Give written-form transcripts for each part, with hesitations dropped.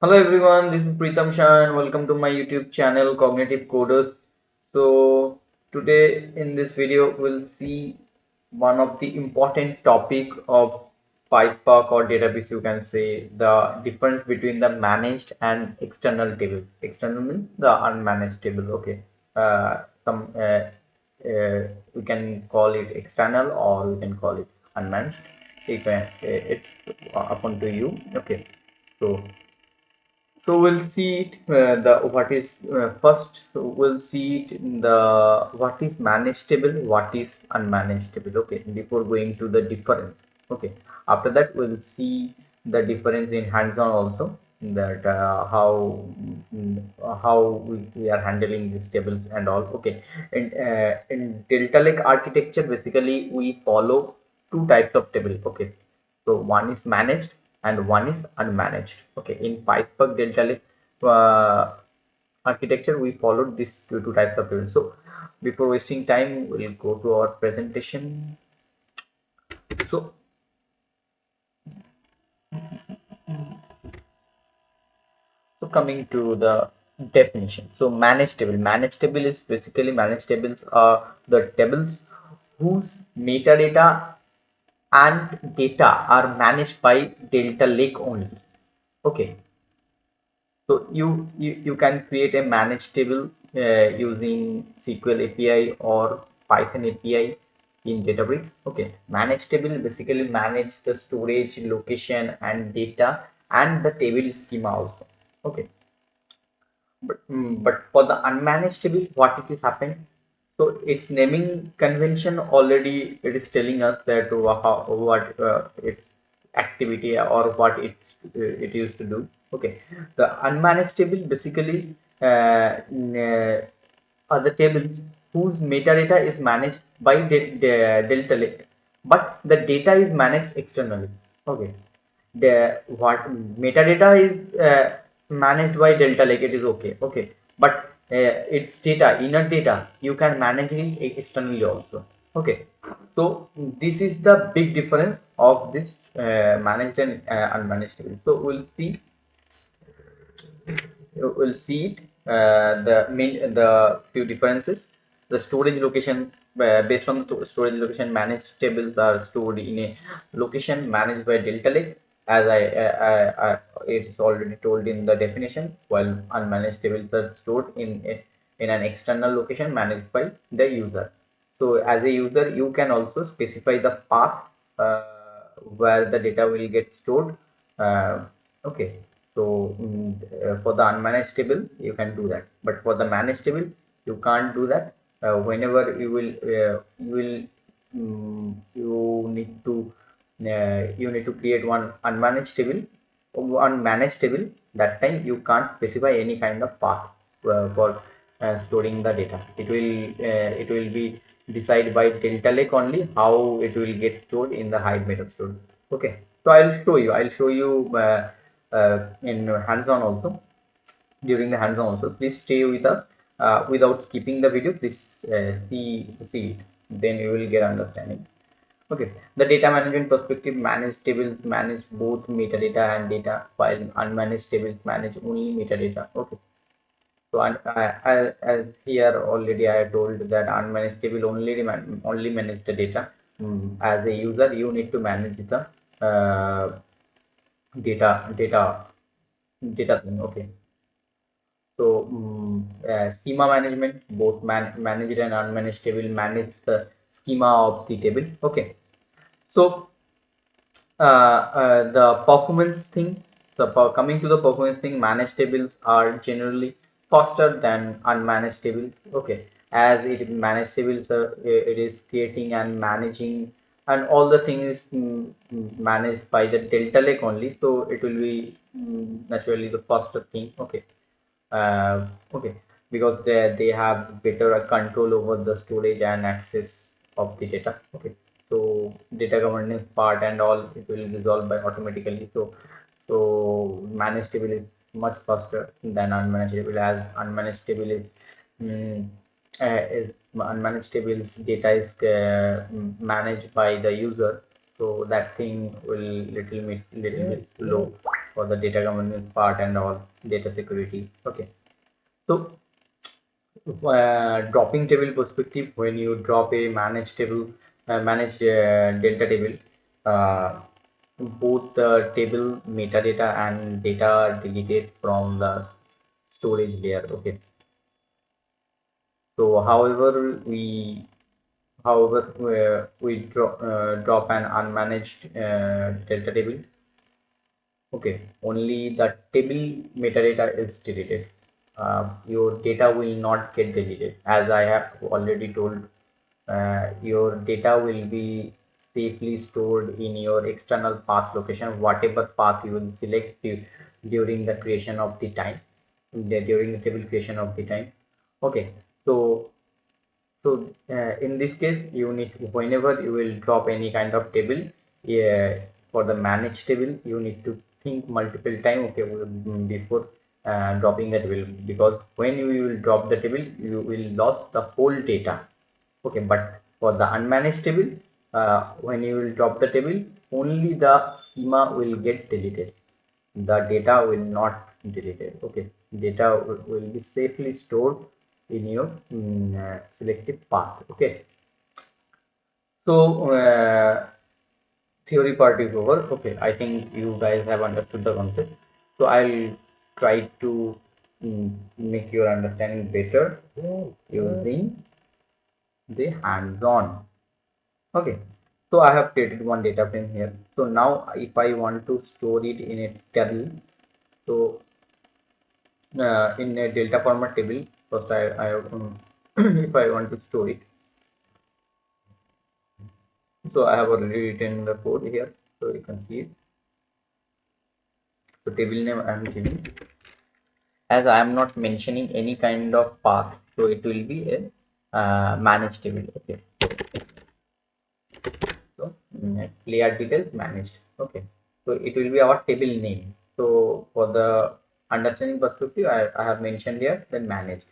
Hello everyone, this is Pritam Shah and welcome to my YouTube channel Cognitive Coders. So today in this video we'll see one of the important topic of PySpark or Databricks, you can say, the difference between the managed and external table. External means the unmanaged table. Okay, some we can call it external or we can call it unmanaged. It's upon to you. Okay, so we'll see it the what is first we'll see it in the what is manageable, what is unmanageable. Okay, before going to the difference. Okay, after that we'll see the difference in hands-on also, that how we are handling these tables and all. Okay, in delta lake architecture basically we follow two types of table. Okay, so one is managed and one is unmanaged. Okay, in PySpark Delta Lake architecture, we followed these two types of tables. So before wasting time, we'll go to our presentation. So coming to the definition. So managed table is basically managed tables are the tables whose metadata and data are managed by Delta Lake only. Okay, so you can create a managed table using SQL API or Python API in Databricks. Okay, managed table basically manage the storage, location, and data, and the table schema also. Okay, but for the unmanaged table, what it is happening? So its naming convention already it is telling us that what its activity or what it used to do. Okay, the unmanaged table basically are the tables whose metadata is managed by Delta Lake, but the data is managed externally. Okay, the what metadata is managed by Delta Lake, it is okay. Okay, but its data, inner data, you can manage it externally also. Okay, so this is the big difference of this managed and unmanaged table. So we'll see it, the few differences. The storage location, based on the storage location, managed tables are stored in a location managed by Delta Lake, as it is already told in the definition, while unmanaged tables are stored in an external location managed by the user. So as a user you can also specify the path uh, where the data will get stored. Okay, so for the unmanaged table you can do that, but for the managed table you can't do that. Whenever you need to create one unmanaged table, that time you can't specify any kind of path for storing the data. It will be decided by Delta Lake only how it will get stored in the hide method store. Okay, so I'll show you in hands-on also. During the hands-on also, please stay with us without skipping the video. Please see it, then you will get understanding. Okay, the data management perspective: managed tables manage both metadata and data, while unmanaged tables manage only metadata. Okay, so as here already I have told that unmanaged table only manage the data. As a user you need to manage the uh, data data data thing. Okay, so schema management, both managed and unmanaged table manage the schema of the table. Okay, so the performance thing. So coming to the performance thing, managed tables are generally faster than unmanaged tables. Okay, as it is managed tables, it is creating and managing, and all the things managed by the Delta Lake only, so it will be naturally the faster thing. Okay, okay, because they have better control over the storage and access of the data. Okay, so data governance part and all, it will resolve by automatically. So managed table is much faster than unmanaged table, as unmanaged table is unmanaged tables data is managed by the user, so that thing will little bit slow. for the data governance part and all data security. Okay, so dropping table perspective, when you drop a managed table, managed delta table, uh, both the table metadata and data are deleted from the storage layer. Okay, so we drop an unmanaged delta table. Okay, only the table metadata is deleted. Your data will not get deleted. As I have already told, your data will be safely stored in your external path location, whatever path you will select during the creation of the time, during the table creation of the time. Okay, so in this case, you need, whenever you will drop any kind of table, for the managed table, you need to think multiple time, okay, before dropping the table, because when you will drop the table, you will lose the whole data. Okay, but for the unmanaged table, when you will drop the table, only the schema will get deleted. The data will not deleted. Okay, data will be safely stored in your selected path. Okay, so theory part is over. Okay, I think you guys have understood the concept, so I'll try to make your understanding better using the hands-on. Okay, so I have created one data frame here. So now if I want to store it in a table, so in a delta format table, first if I want to store it, so I have already written the code here, so you can see it. So table name I am giving, as I am not mentioning any kind of path, so it will be a managed table. Okay, so player details managed. Okay, so it will be our table name. So for the understanding perspective, I have mentioned here then managed.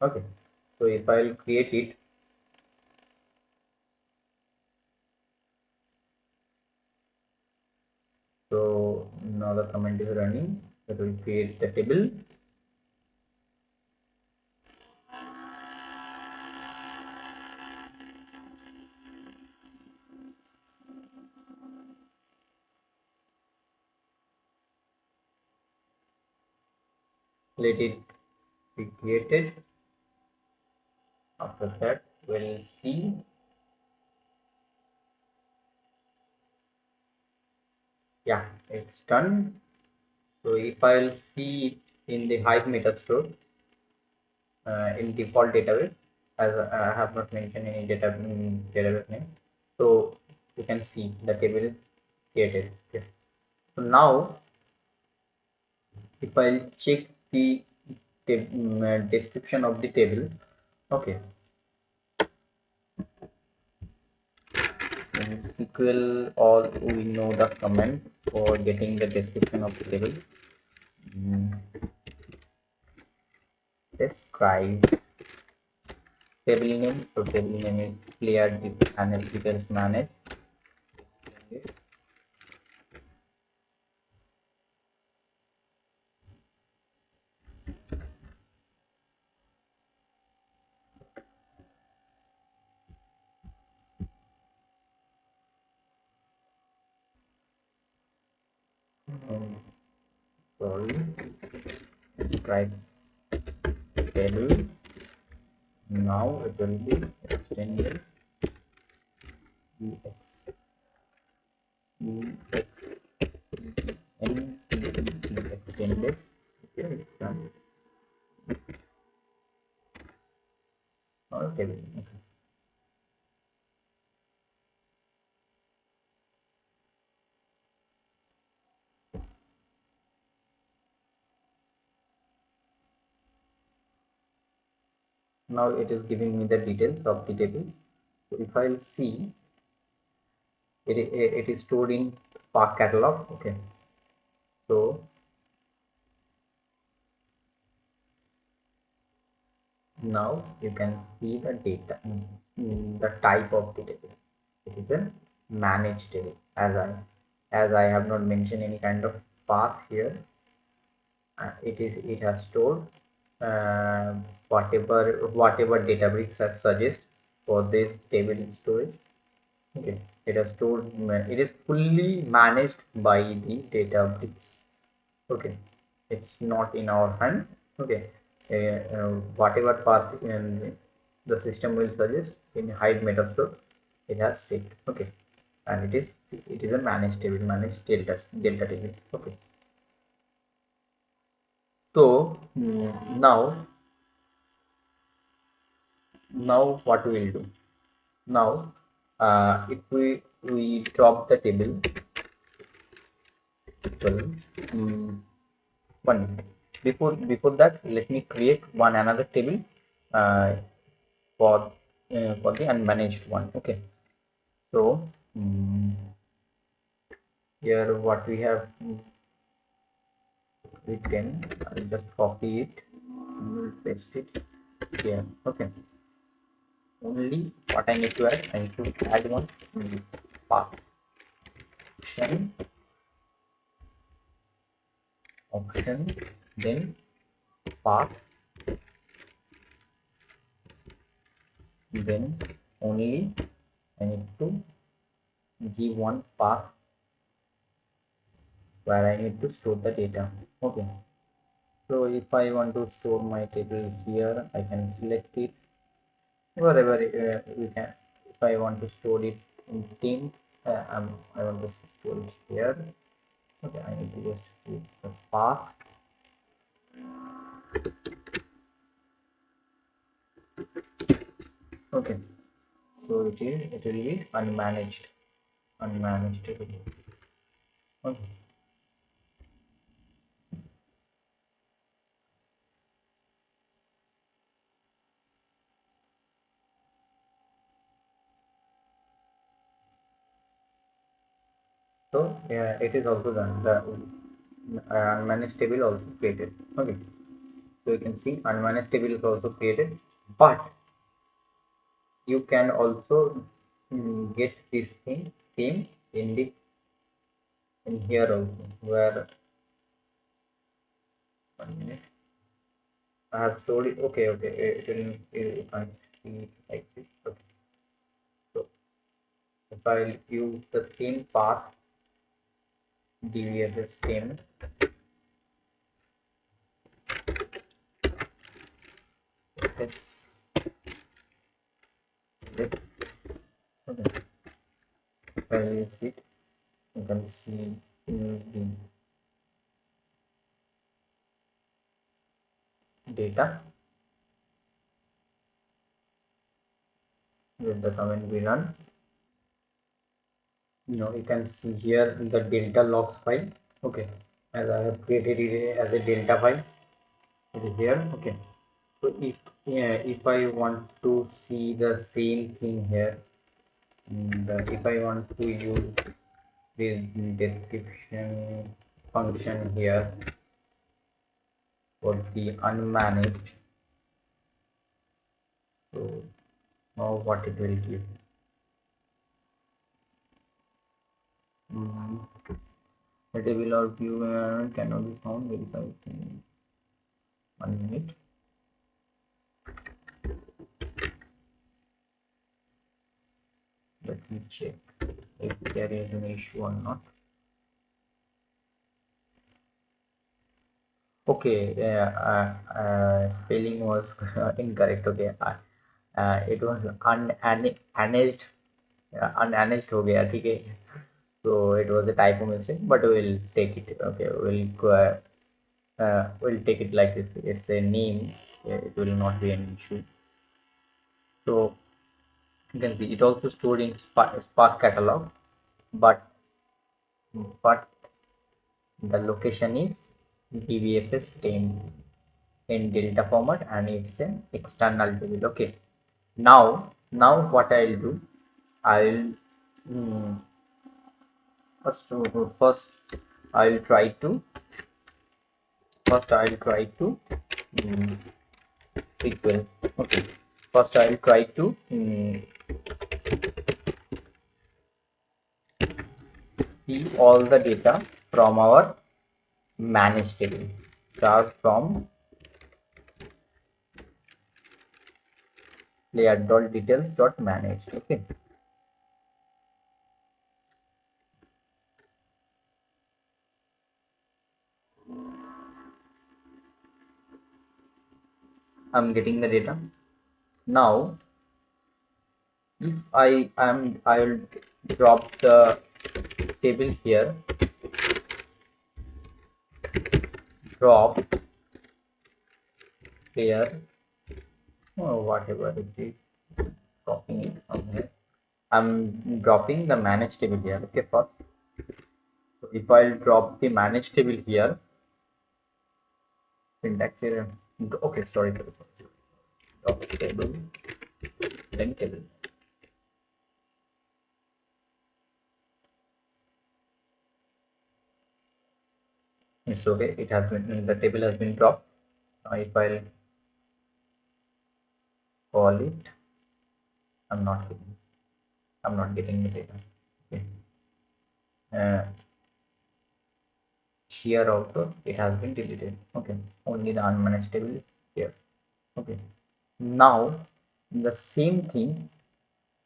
Okay, so if I'll create it, so now the command is running, it will create the table. Let it be created. After that, we'll see. Yeah, it's done. So if I'll see it in the Hive method store, in default database, as I have not mentioned any database name, so you can see the table is created. Okay. So now if I'll check the description of the table, okay, in SQL, all we know the command for getting the description of the table. Describe table name. So table name is player analytics manage. Sorry, describe table. Now it will be extended ex ex extended. Okay, it's done. Okay. Now it is giving me the details of the table. So if I'll see, it is stored in Spark catalog. Okay, so now you can see the data, the type of the table. It is a managed table, as I have not mentioned any kind of path here. It has stored uh, whatever Databricks has suggest for this table storage. Okay, it has stored. It is fully managed by the Databricks. Okay, it's not in our hand. Okay, whatever path the system will suggest in hide metastore, it has set. Okay, and it is a managed table, managed delta table. Okay, so now what we will do now, if we drop the table equal, one minute. Before that, let me create another table uh, for for the unmanaged one. Okay, so here what we have written, I'll just copy it and we'll paste it here. Okay, only what I need to add, I need to add one option, then path, then only I need to give one path where I need to store the data. Okay, so if I want to store my table here, I can select it wherever we can. If I want to store it in team, I want to store it here. Okay, I need to just give the path. Okay, so it will be unmanaged table. Okay, so yeah, it is also done. The unmanaged table also created. Okay, so you can see unmanaged table is also created, but you can also get this thing same in here also, where 1 minute I have stored it. Okay, it can't see like this. Okay, so if I use the same path, DVSS same, let's okay. If I use it, you can see the data with the command we run. You can see here the delta logs file. Okay, as I have created it as a delta file, it is here. Okay, so if I want to see the same thing here, and if I want to use this description function here for the unmanaged, so now what it will give. The table or view cannot be found, verified in 1 minute. Let me check if there is an issue or not. Okay, spelling was incorrect. Okay, it was unmanaged, unmanaged हो गया ठीक है. So it was a typo mistake, but we'll take it. Okay, we'll take it like this. It's a name. It will not be an issue. So you can see it also stored in Spark catalog, but the location is DVFS 10 in delta format, and it's an external table. Okay, now what I'll do, I'll first I'll try to SQL. Okay, first I'll try to see all the data from our manage table. Start from layer.details.manage. Okay. I'm getting the data. Now, if I'll drop the table here, drop here, or whatever it is, dropping it from here. I'm dropping the manage table here. Okay, first. So if I'll drop the manage table here, syntax here. Okay, sorry. Drop table, then table. It's okay. It has been, the table has been dropped. Now if I'll call it, I'm not getting. I'm not getting the data. Okay. Uh, Here also it has been deleted. Okay. Only the unmanaged table is here. Okay. Now the same thing.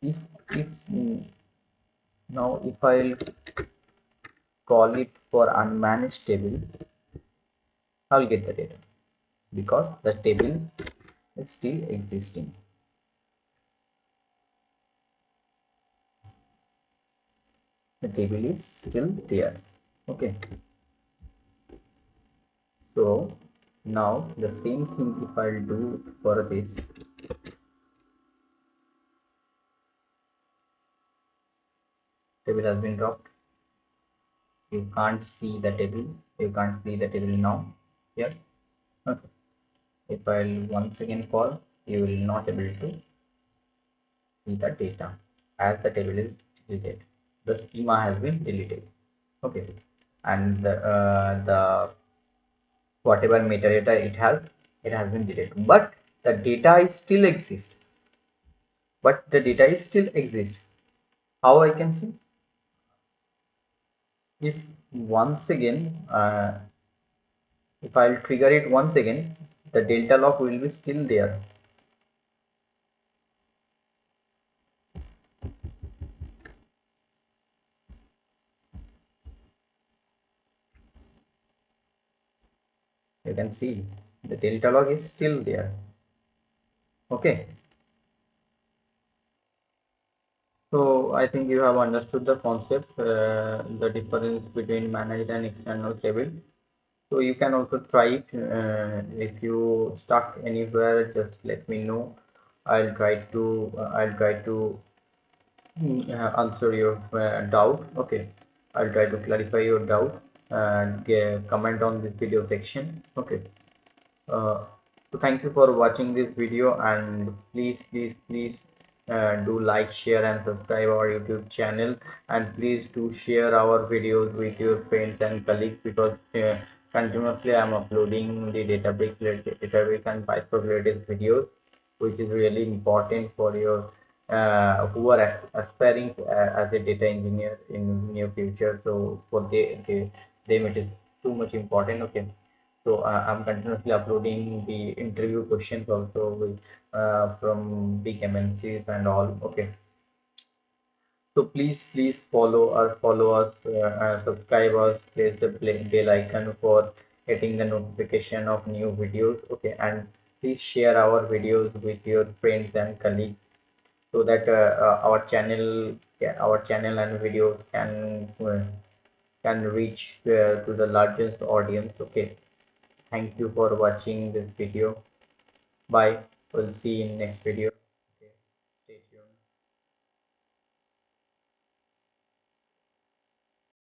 If if now if I'll call it for unmanaged table, I'll get the data because the table is still existing. The table is still there. Okay. So now the same thing if I'll do for this, table has been dropped. You can't see the table. You can't see the table now here. Okay. If I'll once again call, you will not able to see the data as the table is deleted. The schema has been deleted. Okay. And the whatever metadata it has been deleted, but the data is still exist. But the data is still exist. How I can see? If once again, if I'll trigger it once again, the delta log will be still there. You can see the delta log is still there. Okay. So I think you have understood the concept, the difference between managed and external table. So you can also try it. If you stuck anywhere, just let me know. I'll try to answer your doubt. Okay, I'll try to clarify your doubt and comment on this video section. Okay. So thank you for watching this video, and please do like, share and subscribe our YouTube channel, and please do share our videos with your friends and colleagues, because continuously I am uploading the database and PySpark related videos, which is really important for your who are aspiring as a data engineer in near future. So for them it is too much important. Okay. So I'm continuously uploading the interview questions also with, from big MNCs and all. Okay. So please follow us, subscribe us, press the bell icon for getting the notification of new videos. Okay, and please share our videos with your friends and colleagues, so that our channel and videos can reach to the largest audience. Okay. Thank you for watching this video. Bye. We'll see you in next video.